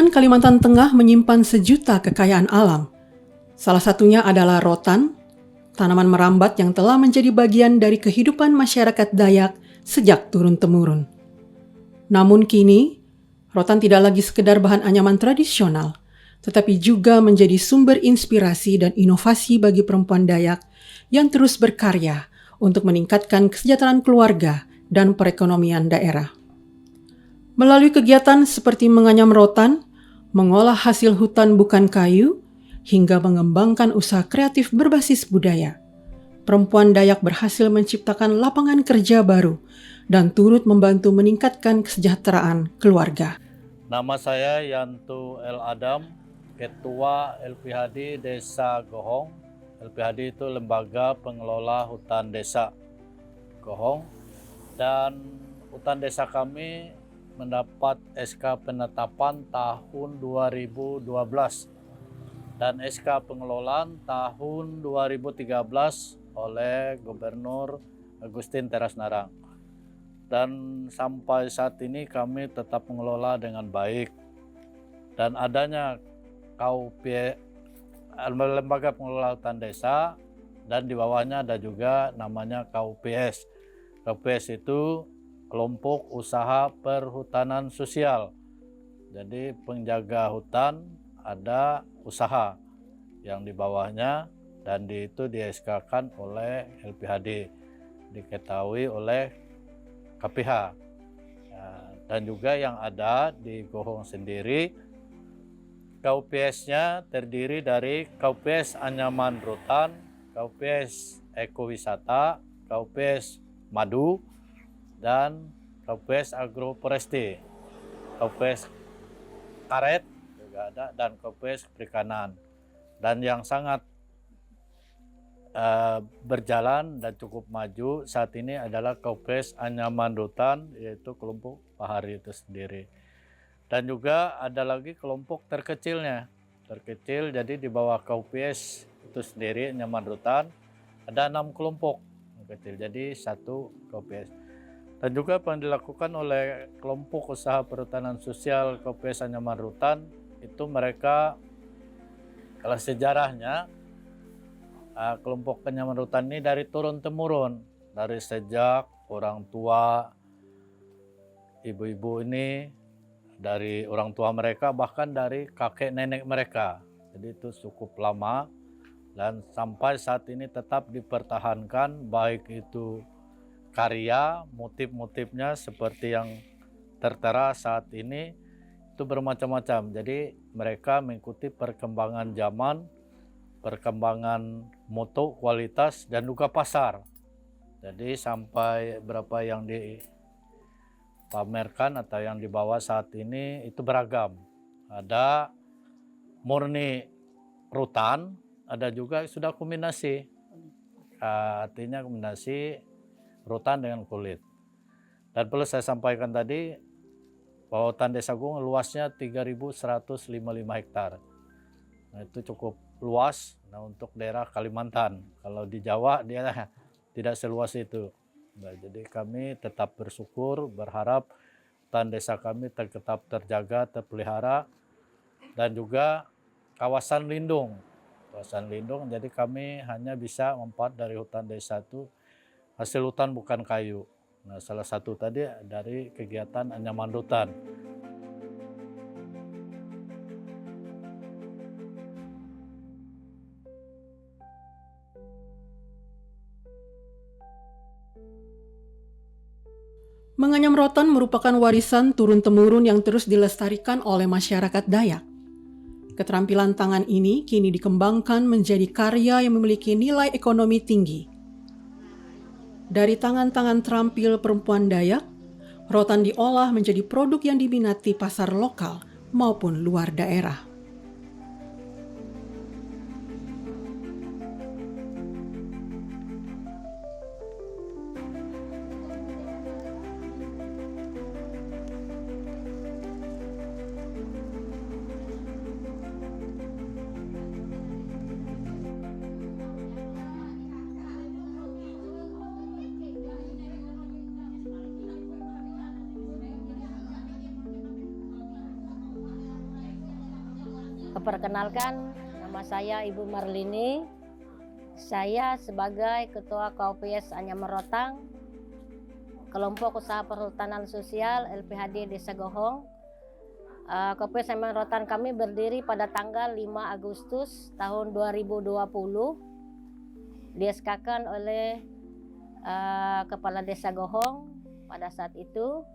Hutan Kalimantan Tengah menyimpan sejuta kekayaan alam. Salah satunya adalah rotan, tanaman merambat yang telah menjadi bagian dari kehidupan masyarakat Dayak sejak turun-temurun. Namun kini, rotan tidak lagi sekedar bahan anyaman tradisional, tetapi juga menjadi sumber inspirasi dan inovasi bagi perempuan Dayak yang terus berkarya untuk meningkatkan kesejahteraan keluarga dan perekonomian daerah. Melalui kegiatan seperti menganyam rotan, mengolah hasil hutan bukan kayu, hingga mengembangkan usaha kreatif berbasis budaya, perempuan Dayak berhasil menciptakan lapangan kerja baru dan turut membantu meningkatkan kesejahteraan keluarga. Nama saya Yanto El Adam, Ketua LPHD Desa Gohong. LPHD itu Lembaga Pengelola Hutan Desa Gohong. Dan hutan desa kami mendapat SK penetapan tahun 2012 dan SK pengelolaan tahun 2013 oleh Gubernur Agustin Teras Narang. Dan sampai saat ini kami tetap mengelola dengan baik. Dan adanya Lembaga Pengelola Hutan Desa, dan di bawahnya ada juga namanya KUPS. KUPS itu Kelompok Usaha Perhutanan Sosial. Jadi penjaga hutan ada usaha yang di bawahnya, dan itu di-SK-kan oleh LPHD, diketahui oleh KPH. Dan juga yang ada di Gohong sendiri, KUPS-nya terdiri dari KUPS Anyaman Rutan, KUPS Ekowisata, KUPS Madu, dan KUPS Agroforestry, KUPS Karet juga ada, dan KUPS Perikanan. Dan yang sangat berjalan dan cukup maju saat ini adalah KUPS Anyaman Rutan, yaitu kelompok Bahari itu sendiri. Dan juga ada lagi kelompok terkecilnya. Terkecil, jadi di bawah KUPS itu sendiri Anyaman Rutan ada 6 kelompok kecil, jadi 1 KUPS. Dan juga apa yang dilakukan oleh kelompok usaha perhutanan sosial KUPS Anyaman Rutan, itu mereka, kalau sejarahnya, kelompok Anyaman Rutan ini dari turun-temurun, dari sejak orang tua, ibu-ibu ini, dari orang tua mereka, bahkan dari kakek nenek mereka. Jadi itu cukup lama, dan sampai saat ini tetap dipertahankan, baik itu karya, motif-motifnya seperti yang tertera saat ini, itu bermacam-macam. Jadi mereka mengikuti perkembangan zaman, perkembangan mutu, kualitas, dan juga pasar. Jadi sampai berapa yang dipamerkan atau yang dibawa saat ini itu beragam. Ada murni rutan, ada juga sudah kombinasi. Artinya kombinasi rutan dengan kulit. Dan perlu saya sampaikan tadi bahwa hutan Desa Gohong luasnya 3.155 hektar. Nah, itu cukup luas. Nah, untuk daerah Kalimantan, kalau di Jawa dia tidak seluas itu. Nah, jadi kami tetap bersyukur, berharap hutan desa kami tetap terjaga, terpelihara, dan juga kawasan lindung. Kawasan lindung, jadi kami hanya bisa manfaat dari hutan desa itu hasil hutan bukan kayu. Nah, salah satu tadi dari kegiatan anyaman rutan. Menganyam rotan merupakan warisan turun-temurun yang terus dilestarikan oleh masyarakat Dayak. Keterampilan tangan ini kini dikembangkan menjadi karya yang memiliki nilai ekonomi tinggi. Dari tangan-tangan terampil perempuan Dayak, rotan diolah menjadi produk yang diminati pasar lokal maupun luar daerah. Perkenalkan, nama saya Ibu Marlini. Saya sebagai Ketua KUPS Anyam Rotang, Kelompok Usaha Perhutanan Sosial LPHD Desa Gohong. KUPS Anyam Rotang kami berdiri pada tanggal 5 Agustus tahun 2020. Dieskakan oleh Kepala Desa Gohong pada saat itu,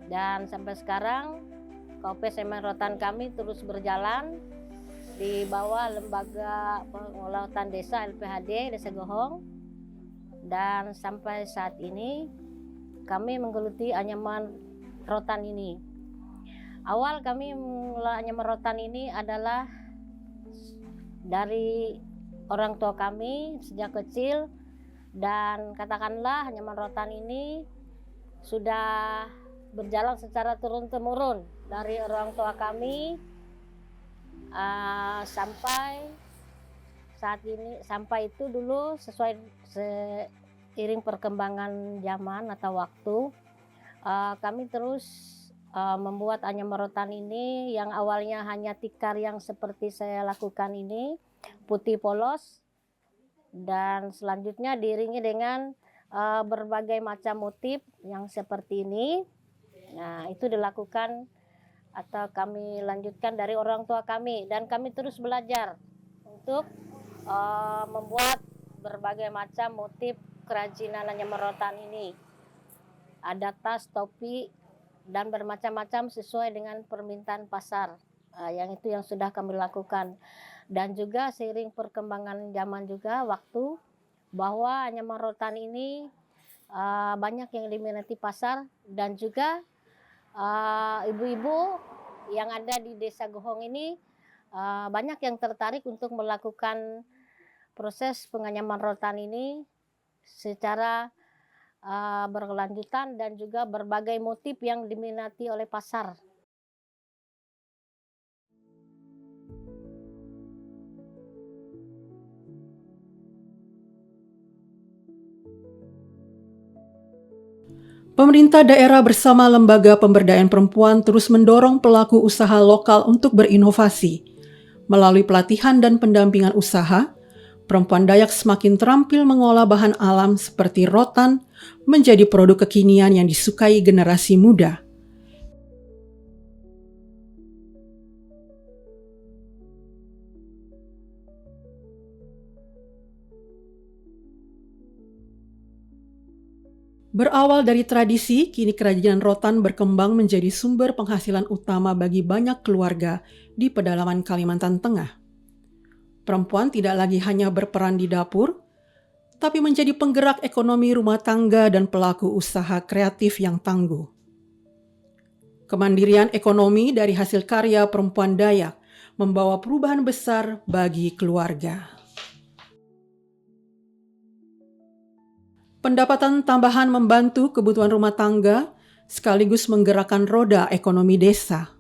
dan sampai sekarang KUPS Anyam Rotang kami terus berjalan di bawah Lembaga Pengelolaan Desa LPHD Desa Gohong, dan sampai saat ini kami menggeluti anyaman rotan ini. Awal kami mengelola anyaman rotan ini adalah dari orang tua kami sejak kecil, dan katakanlah anyaman rotan ini sudah berjalan secara turun-temurun dari orang tua kami sampai saat ini. Sampai itu dulu sesuai seiring perkembangan zaman atau waktu, kami terus membuat anyaman rotan ini yang awalnya hanya tikar yang seperti saya lakukan ini, putih polos, dan selanjutnya diiringi dengan berbagai macam motif yang seperti ini. Nah, itu dilakukan atau kami lanjutkan dari orang tua kami, dan kami terus belajar untuk membuat berbagai macam motif kerajinan anyaman rotan ini. Ada tas, topi, dan bermacam-macam sesuai dengan permintaan pasar. Yang itu yang sudah kami lakukan. Dan juga seiring perkembangan zaman juga waktu, bahwa anyaman rotan ini banyak yang diminati pasar, dan juga ibu-ibu yang ada di Desa Gohong ini banyak yang tertarik untuk melakukan proses penganyaman rotan ini secara berkelanjutan, dan juga berbagai motif yang diminati oleh pasar. Pemerintah daerah bersama Lembaga Pemberdayaan Perempuan terus mendorong pelaku usaha lokal untuk berinovasi. Melalui pelatihan dan pendampingan usaha, perempuan Dayak semakin terampil mengolah bahan alam seperti rotan menjadi produk kekinian yang disukai generasi muda. Berawal dari tradisi, kini kerajinan rotan berkembang menjadi sumber penghasilan utama bagi banyak keluarga di pedalaman Kalimantan Tengah. Perempuan tidak lagi hanya berperan di dapur, tapi menjadi penggerak ekonomi rumah tangga dan pelaku usaha kreatif yang tangguh. Kemandirian ekonomi dari hasil karya perempuan Dayak membawa perubahan besar bagi keluarga. Pendapatan tambahan membantu kebutuhan rumah tangga sekaligus menggerakkan roda ekonomi desa.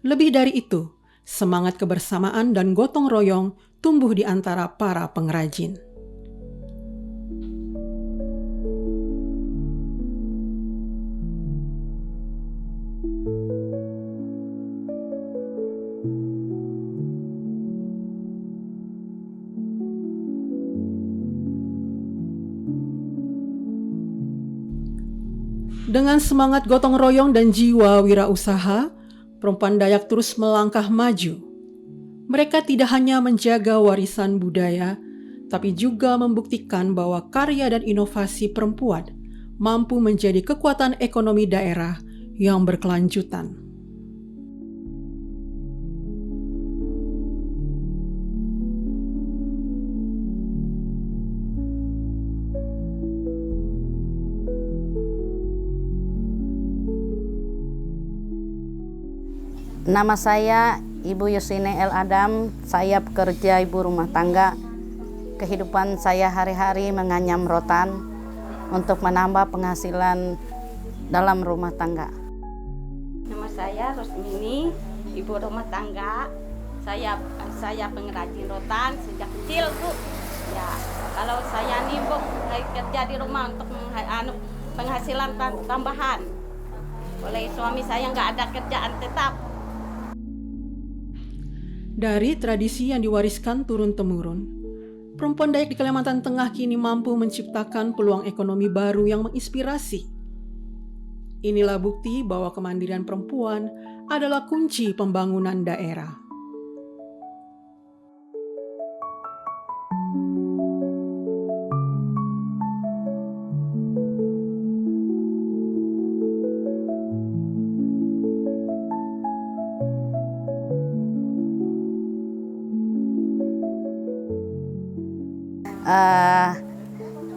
Lebih dari itu, semangat kebersamaan dan gotong royong tumbuh di antara para pengrajin. Dengan semangat gotong royong dan jiwa wirausaha, perempuan Dayak terus melangkah maju. Mereka tidak hanya menjaga warisan budaya, tapi juga membuktikan bahwa karya dan inovasi perempuan mampu menjadi kekuatan ekonomi daerah yang berkelanjutan. Nama saya Ibu Yusine El Adam, saya pekerja ibu rumah tangga. Kehidupan saya hari-hari menganyam rotan untuk menambah penghasilan dalam rumah tangga. Nama saya Rosmini, ibu rumah tangga. Saya pengrajin rotan sejak kecil, Bu. Ya, kalau saya nih, Bu, kerja di rumah untuk penghasilan tambahan. Oleh suami saya nggak ada kerjaan tetap. Dari tradisi yang diwariskan turun-temurun, perempuan Dayak di Kalimantan Tengah kini mampu menciptakan peluang ekonomi baru yang menginspirasi. Inilah bukti bahwa kemandirian perempuan adalah kunci pembangunan daerah.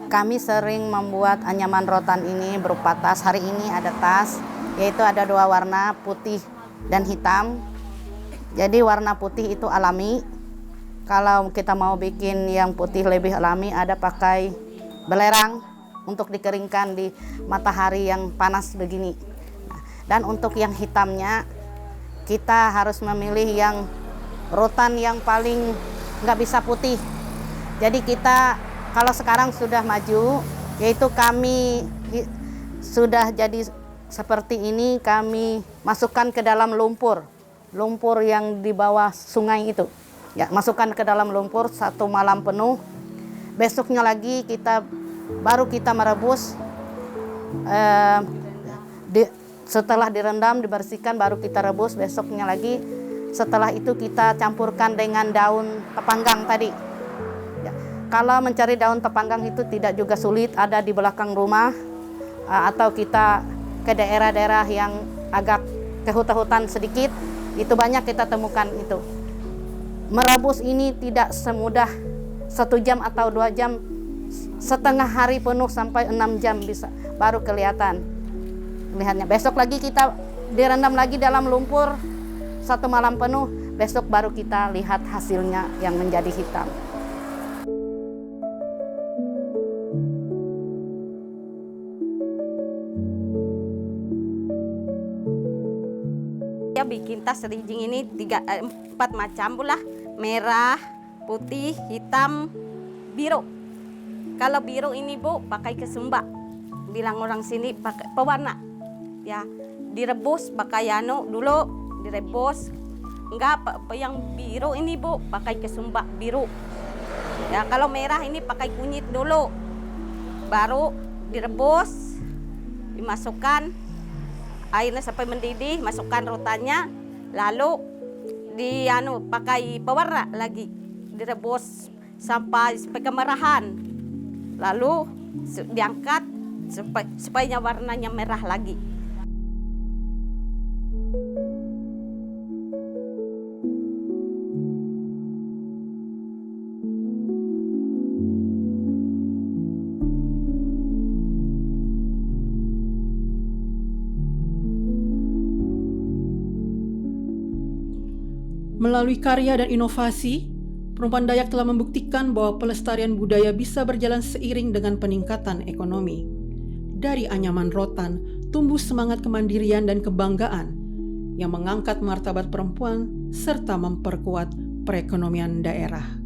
Kami sering membuat anyaman rotan ini berupa tas. Hari ini ada tas, yaitu ada 2 warna, putih dan hitam. Jadi warna putih itu alami. Kalau kita mau bikin yang putih lebih alami, ada pakai belerang untuk dikeringkan di matahari yang panas begini. Dan untuk yang hitamnya, kita harus memilih yang rotan yang paling nggak bisa putih. Jadi kita kalau sekarang sudah maju, yaitu kami sudah jadi seperti ini, kami masukkan ke dalam lumpur yang di bawah sungai itu. Ya, masukkan ke dalam lumpur 1 malam penuh. Besoknya lagi baru kita merebus. Setelah direndam, dibersihkan, baru kita rebus. Besoknya lagi, setelah itu kita campurkan dengan daun tepanggang tadi. Kalau mencari daun tepanggang itu tidak juga sulit, ada di belakang rumah, atau kita ke daerah-daerah yang agak ke hutan-hutan sedikit, itu banyak kita temukan itu. Merebus ini tidak semudah 1 jam atau 2 jam, setengah hari penuh sampai 6 jam bisa, baru kelihatan. Lihatnya, besok lagi kita direndam lagi dalam lumpur 1 malam penuh, besok baru kita lihat hasilnya yang menjadi hitam. Bikin tas rijing ini 4 macam pula, merah, putih, hitam, biru. Kalau biru ini Bu pakai kesumba, bilang orang sini pakai pewarna. Ya, direbus pakai dulu direbus. Enggak, yang biru ini Bu pakai kesumba biru. Ya, kalau merah ini pakai kunyit dulu, baru direbus, dimasukkan airnya sampai mendidih, masukkan rotannya, lalu pakai pewarna lagi, direbus sampai kemerahan, lalu diangkat supaya warnanya merah lagi. Melalui karya dan inovasi, perempuan Dayak telah membuktikan bahwa pelestarian budaya bisa berjalan seiring dengan peningkatan ekonomi. Dari anyaman rotan, tumbuh semangat kemandirian dan kebanggaan yang mengangkat martabat perempuan serta memperkuat perekonomian daerah.